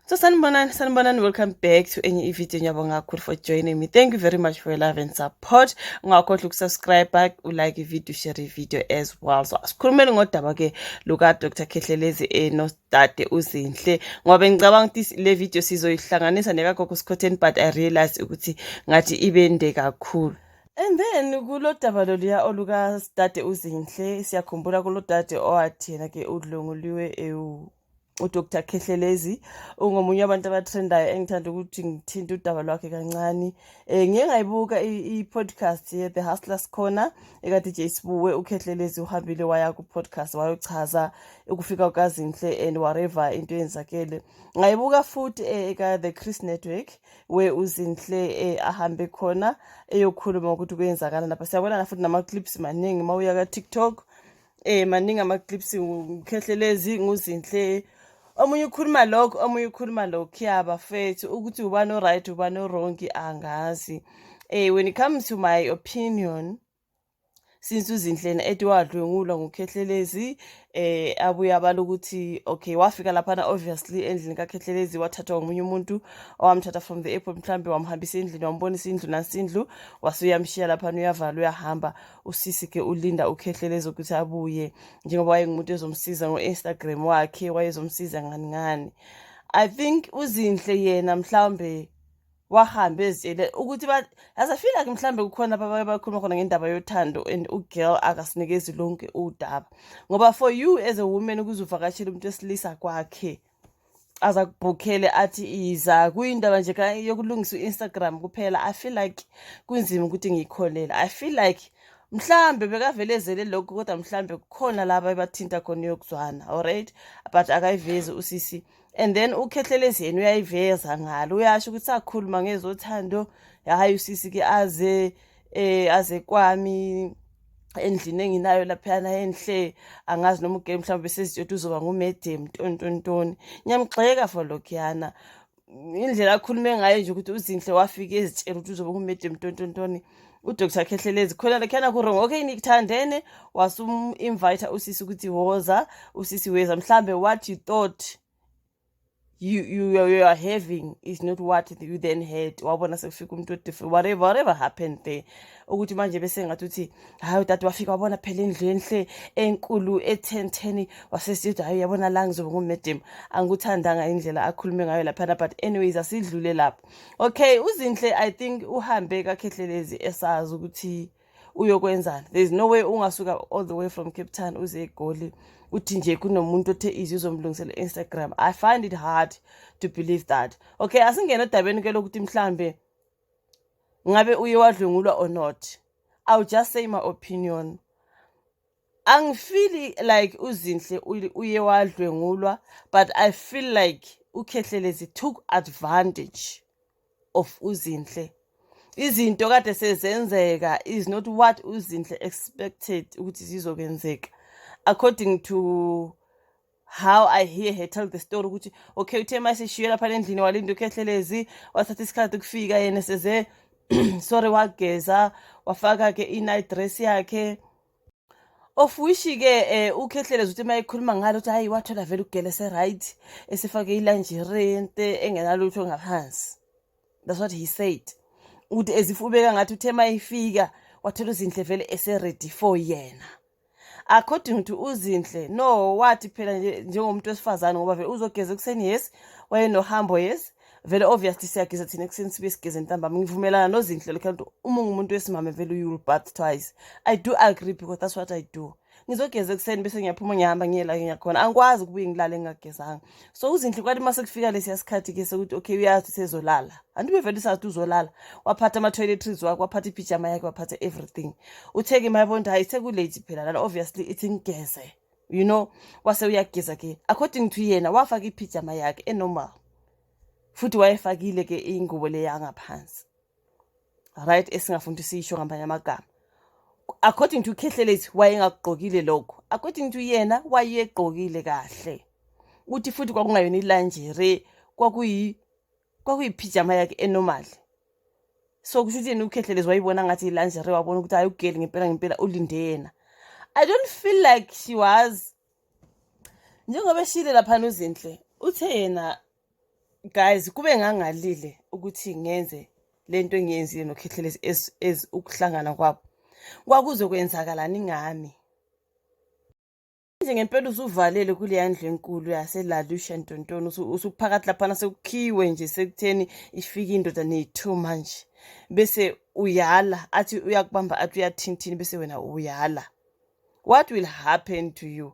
So sanibonani, welcome back to enye video. Ngiyabonga kakhulu for joining me. Thank you very much for your love and support. Ungakhohlwa ukusubscribe back, ulike video, share video as well. So asikhulumeni ngodaba ke luka Dr. Khehlelezi no Dade Uzinhle ngoba ngicabanga ukuthi le video sizoyihlanganisa nekagogo Scotland, but I realized ukuthi ngathi ibende kakhulu. And then kulodaba loluya oluka Dade Uzinhle siyakhumbula kulodade owathi yena ke udlunguliwe uDr. Khehlelezi ungomunye abantu abatrendayo engithanda ukuthi ngithinta udaba lwakhe kancane. Ngiye ngayibuka i-podcast ye-The Hustlers Corner ekade nje isibuwe uKhehlelezi uhambile waya ku-podcast wayochaza ukufika kukaZinhle and whatever into eyenzakele. Ngayibuka futhi eka-The Chris Network where uZinhle ahambe khona eyokhuluma ukuthi kwenzakala lapha. Siyabona futhi nama-clips maningi mawuya ka-TikTok maningi ama-clips uKhehlelezi nguZinhle omunye ukhuluma lokho omunye ukhuluma lokho bafethu ukuthi ubani o-right ubani o-wrong angazi. When it comes to my opinion, since uZinhle ethi wadlwengulwa nguKhehlelezi abuye abala ukuthi okay wafika laphana obviously endlini kaKhehlelezi wathathwa ngomunye umuntu owamthatha from the airport, mhlambe wamhambisa endlini wambonisa indlu nasindlu wasuyamshiya laphana uyavala uyahamba. Usisi ke ulinda uKhehlelezi ukuthi abuye njengoba wayengumuntu ezomsiza ngo-Instagram wakhe wayezomsiza ngani. I think uZinhle yena mhlawumbe wahambe ezitshele ukuthi as I feel like mhlambe kukhona abakhuluma khona ngendaba yothando and ugirl akasinikezi lonke udaba ngoba for you as a woman ukuzuvakashela umuntu esilisa kwakhe azakubhukhele athi iza kuyindaba nje yokulungisa uInstagram kuphela. I feel like kunzima ukuthi ngiyikholele. I feel like mhlambe bekavelezele lokho kodwa mhlambe kukhona laba ebathinta khona yokuzwana, alright, but akayivezi usisi. And then uKhehlelezi yena uyayiveza ngalo, uyasho ukuthi sakhuluma ngezothando hayi usisi ke aze kwami endlini enginayo laphana enhle angazi noma ugame mhlawumbe sesizothi uzoba ngumedem ntontoni. Ngiyamgxeka for lokhuyana indlela akhulume ngayo nje ukuthi uZinhle wafika ezitshela ukuthi uzoba ngumedem ntontoni. uDr. Khehlelezi khona lekhana kurong okay nikuthandene wasum-invite usisi ukuthi woza usisi weza mhlambe what you thought you are having is not what you then had. Wabona sekufika umuntu different whatever happened there ukuthi manje bese ngathi uthi hayi udade wafika wabona phela indlu enhle enkulu e10 wasesithi hayi yabona la ngizoba ngumedem. Angikuthandanga indlela akhulume ngayo lapha, but anyways asidlule lapho. Okay, uZinhle I think uhambe kaKhehlelezi esazi ukuthi uyokwenzana. There's no way ungasuka all the way from Cape Town uze eGoli uthi nje kunomuntu othe easy uzomlungisela Instagram. I find it hard to believe that. Okay, asingena edabeni ke lokuthi mhlambe ngabe uye wadlwengulwa or not. I'll just say my opinion. Angifeel like uZinhle uye wadlwengulwa, but I feel like uKhehlelezi took advantage of uZinhle. Izinto kade sezenzeka is not what uZinhle expected ukuthi zizokwenzeka. According to how I hear her tell the story ukuthi okay uthe masishiye lapha endlini walinda uKhehlelezi wathatha isikhathi ukufika yena seze sorry wageza wafaka ke i-night dress yakhe of which ke uKhehlelezi uthi mayikhuluma ngalo ukuthi hayi wathola vele ugele se-right esifake ilingerie ente engenalutho ngaphansi. That's what he said. Uthi ezifubeka ngathi uthe mayifika wathola uZinhle vele ese-ready for yena. According to uZinhle no wathi phela njengomuntu wesifazane ngoba vele uzogeza ekuseni yes wayenohambo yes vele obviously siyageza thina ekuseni sibe sigeze ntambama. Ngivumelana noZinhle lokho ukuthi uma ungumuntu wesimame vele you will bath twice. I do agree because that's what I do. Ngizogeza ekuseni bese ngiyaphuma ngihamba ngiye la ngiyakhona, angikwazi ukubuye ngilale ngingagezanga. So uZinhle kwathi mase kufika lesi sikhathi ke sokuthi okay uyazi sezolala andibe vele sathi uzolala waphatha ama-toiletries wakhe waphatha ipijama yakhe waphatha everything. Utheke mayibona hayi sekulate phela lana obviously ithi ngigeze, you know, wase uyageza ke. According to yena wafaka ipijama yakhe enormal futhi wayefakile ke ingubo le yangaphansi, right, esingafunda sisho ngamanye amagama. According to Khehlelezi wayengagqokile lokho, according to yena wayegqokile kahle. Uthi futhi kwakungayona ilingerie kwakuyipijama yakhe enormal. So kusho ukuthi yena uKhehlelezi wayibona ngathi ilingerie wabona ukuthi hayi ugeli ngempela ulinde yena. I don't feel like she was njengoba eshile lapha uZinhle uthe yena guys, kube ngangalile ukuthi ngenze lento engiyenzile noKhethelezi ukuhlangana kwabo. Kwakuzokwenzakalani ngami? Nje ngempela usuvalele kuleya ndlu enkulu yaseLalusha Ntontoni, usuphakathi laphana sekukhiwe nje sekutheni ifika indoda ne2 manje. Bese uyala athi uyakubamba athi uyathinthini bese wena uyala. What will happen to you?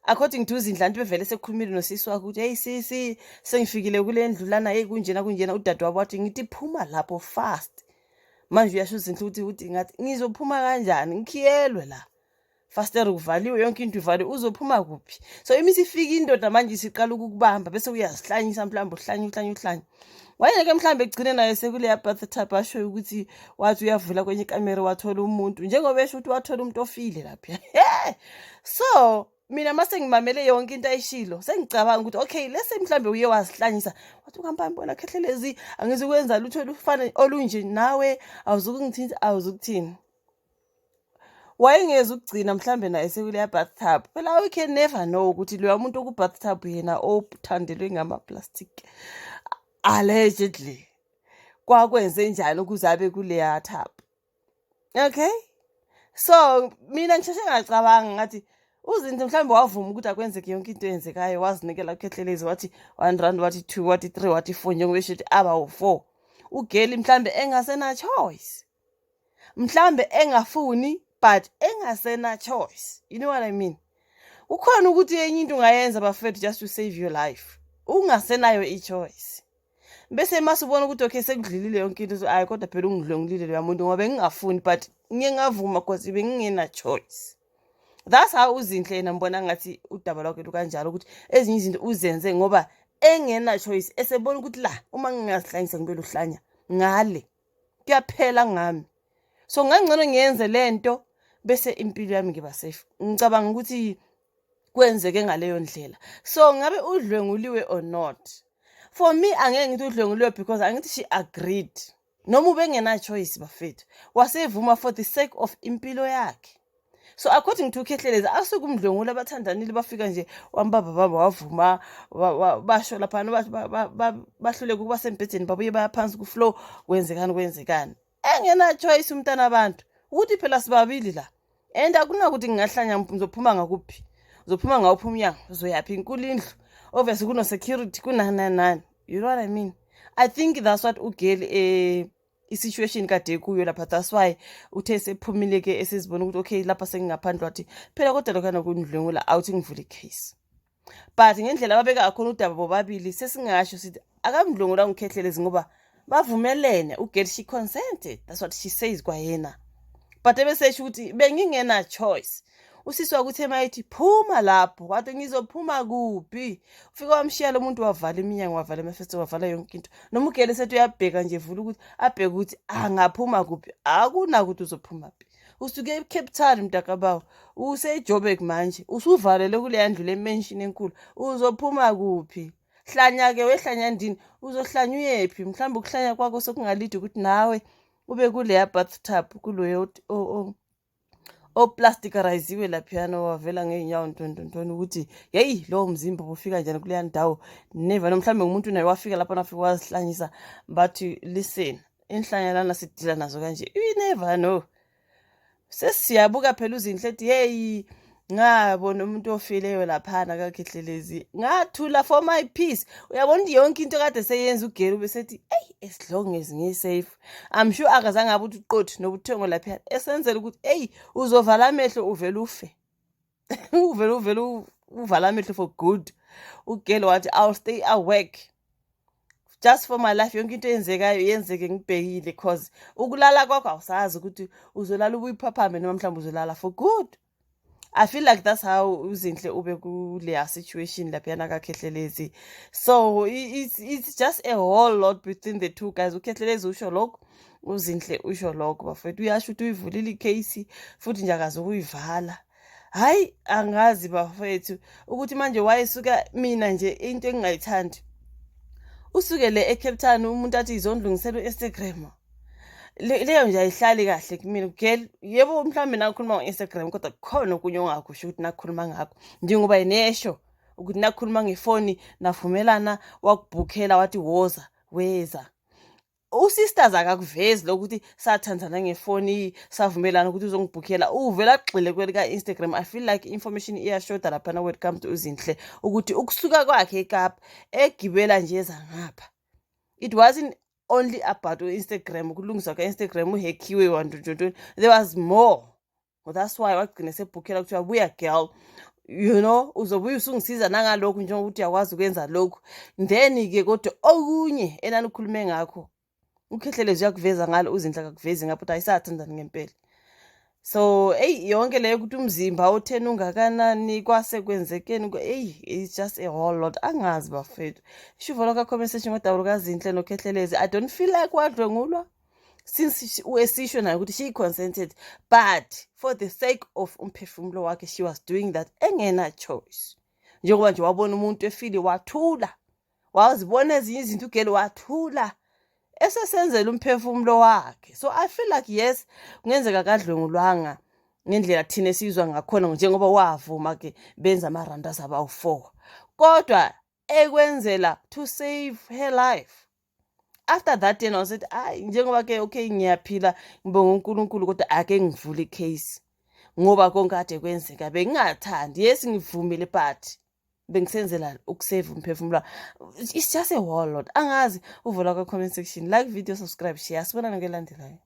According to uZindlantu bevele sekukhulumile nosisi wakhe ukuthi hey sisi sengifikile kule ndlu lana hey kunjena udadewabo wathi ngithi phuma lapho fast. Manje uyasho uZindlu ukuthi ngathi ngizophuma kanjani ngikhiyelwe la. Faster ukuvaliwe yonke into ivaliwe uzophuma kuphi? So imisi ifika indoda manje isiqala ukukubamba bese uyazihlanyisa mhlawumbe uhlanye. Wayeke mhlawumbe egcine naye sekuleya bathtub asho ukuthi wathi uyavula kwenye ikamera wathola umuntu njengoba esho ukuthi wathola umuntu ofile lapha. So mina mase ngimamele yonke into ayishilo sengicabanga ukuthi okay lese mhlawumbe uye wazihlanyisa wathi uhamba mbona Khethelezi angizukwenza lutho olufana olunje nawe awuzukungithinta awuzukuthini. Wayengeza ukugcina mhlambe naye sekuleya bathtub. Phela we can never know ukuthi lo muntu oku bathtub yena othandelwe ngama plastic allegedly kwakwenze njani ukuze abe kuleya tub. Okay? So mina ngisheshe ngacabanga ngathi uZindlu mhlambe wavuma ukuthi akwenzeke yonke into eyenzekayo wazinikela uKhethelezi wathi 1 rand wathi 2 wathi 3 wathi 4 njengoba eshithi aba u4. Ugeli mhlambe engasena choice. Mhlambe engafuni but engasena choice. You know what I mean? Ukhona ukuthi enye into ungayenza bafethu just to save your life. Ungasenayo ichoice. Bese masubona ukuthi okay sekudlilile yonke into so ayi kodwa phela ungidlongilile lo muntu ngoba ngingafuni but ngiyengavuma because bengingena choice. That's how uZindle yena mbona ngathi udaba lwakhe lukanjalo ukuthi ezinye izinto uzenze ngoba engena choice esebona ukuthi la uma ngingasihlanyisa ngibele uhlanya ngale kuyaphela ngami. So ngangcono ngiyenze lento bese impilo yami ngiba safe. Ngicabanga ukuthi kwenzeke ngaleyo ndlela. So ngabe udlwenguliwe or not? For me angeke ngithi udlwenguliwe because angithi she agreed. Noma ubengena choice bafethu. Wasevuma for the sake of impilo yakhe. So according to Khethelezi asukumdlwengula abathandanile bafika nje wambaba baba wavuma basho lapha bahluleka ukuba sembhedeni babuye bayaphansi ku floor kwenzekani. Engena choice umntana abantu ukuthi phela sibabili la and akunakuthi ngingahlanya ngizophuma ngakuphi uzophuma ngawuphi umnyango uzoyaphi inkulu indlu obviously kuno security kunanani. You know what I mean? I think that's what ugeli i-situation kade kuyo lapha. That's why uthe sephumile ke esizibona ukuthi okay lapha sengingaphandle wathi phela kodwa lokana kundlwengula awuthi ngivule icase. But ngendlela ababeka khona udaba bobabili sesingasho sithi akamdlwengula uKhethelezi ngoba bavumelene ugeli she consented. That's what she says kwayena. But ebesesho ukuthi bengingena choice. Usisi wakuthi emayithi phuma lapho wathi ngizophuma kuphi. Ufika wamshiyela umuntu wavala iminyango wavala amafesto wavala yonke into. Noma ugeli sethi uyabheka nje vula ukuthi abheke ukuthi angaphuma kuphi akuna ukuthi uzophuma kuphi. Usuke eCape Town mntakabawo useJoburg manje usuvalele kuleya ndlu lemansion enkulu uzophuma kuphi. Hlanya ke wehlanya ndini uzohlanya uyephi mhlawumbe ukuhlanya kwakho sokungalidi ukuthi nawe ube kuleya bathtub kuloyo plasticariziwe laphiyana wavela ngeenyawo ntontoni ukuthi hey lo mzimba ufika njani kuleya ndawo never nomhlambe umuntu naye wafika lapha nafika wazihlanyisa bathi listen inhlanya lana sidila nazo kanje you never know. Sesiyabuka phela uZindle ethi hey ngabona umuntu ofileyo lapha kaKhethelezi ngathula for my peace. Uyabona ukuthi yonke into kade seyenza ugeli besethi hey as long as ngisafe I'm sure akazange abuthi uqothi nobuthengo lapha esenzela ukuthi hey uzovala amehlo uvela ufe. uvela uvala amehlo for good. Ugeli wathi I'll stay awake just for my life yonke into eyenzekayo yenzeke ngibhekile because ukulala kwakho awusazi ukuthi uzolala ubuyiphaphame noma mhlawumbe uzolala for good. I feel like that's how uZindle ube kuleya situation laphiyana kaKhethelezi. So it's just a whole lot between the two guys. uKhethelezi usho lokho uZindle usho lokho bafethu uyasho ukuthi uyivulile icase futhi nje akazokuyivala. Hayi angazi bafethu ukuthi manje wayesuka mina nje into engingayithandi usukele eCape Town umuntu athi izondlungisela uInstagram. Leyo nje ayihlali kahle kumina ugeli yebo mhlambe nakhuluma ngoInstagram kodwa khona okunye ongakusho ukuthi nakhuluma ngakho njengoba inesho ukuthi nakhuluma ngefoni navumelana wakubhukhela wathi woza weza. Usisters akakuvezi lokuthi sathandzana ngefoni savumelana ukuthi uzongibhukhela uvela gxile kwelika Instagram. I feel like information iyashoda laphana when it comes to uZinhle ukuthi ukusuka kwakhe eKapa egibela nje ezangapha. It wasn't only about Instagram ukulungiswa ka-Instagram uhackiwe wantontoni. There was more. Well, that's why wagcina sebhukhela kuthiwa buya girl, you know, uzobuya usungisiza nangalokhu njengokuthi uyakwazi ukwenza lokhu. Then-ke kodwa okunye enanikhulume ngakho ukhehlelezi uyakuveza ngalo uZinhle akakuvezi ngapha ukuthi ayisathandani ngempela. So yonke leyo ukuthi umzimba othena ungakanani kwase kwenzekeni it's just a whole lot. Angazi bafethu. Shuvo lokho comment section ngodaba kaZinhle noKhehlelezi. I don't feel like wadlwengulwa since esisho nayo ukuthi she consented, but for the sake of umphefumulo wakhe she was doing that engena choice. Njengoba nje wabona umuntu efile wathula, wazibona ezinye izinto ugele wathula esesenzela umphefumulo wakhe. So I feel like yes, kungenzeka kadlwengulwanga ngendlela thina esizwa ngakhona njengoba wavuma ke benza amaranda abawu4, kodwa ekwenzela to save her life. After that yena wasethi njengoba ke okay ngiyaphila ngibonga uNkulunkulu kodwa ake ngivule icase ngoba konke kade kwenzeka bengingathandi. Yes ngivumile but bengisenzela ukusave umphefumulo. It's just a whole lot. Angazi uvula kwa comment section, like video, subscribe, share. Sibonana ngelandelayo.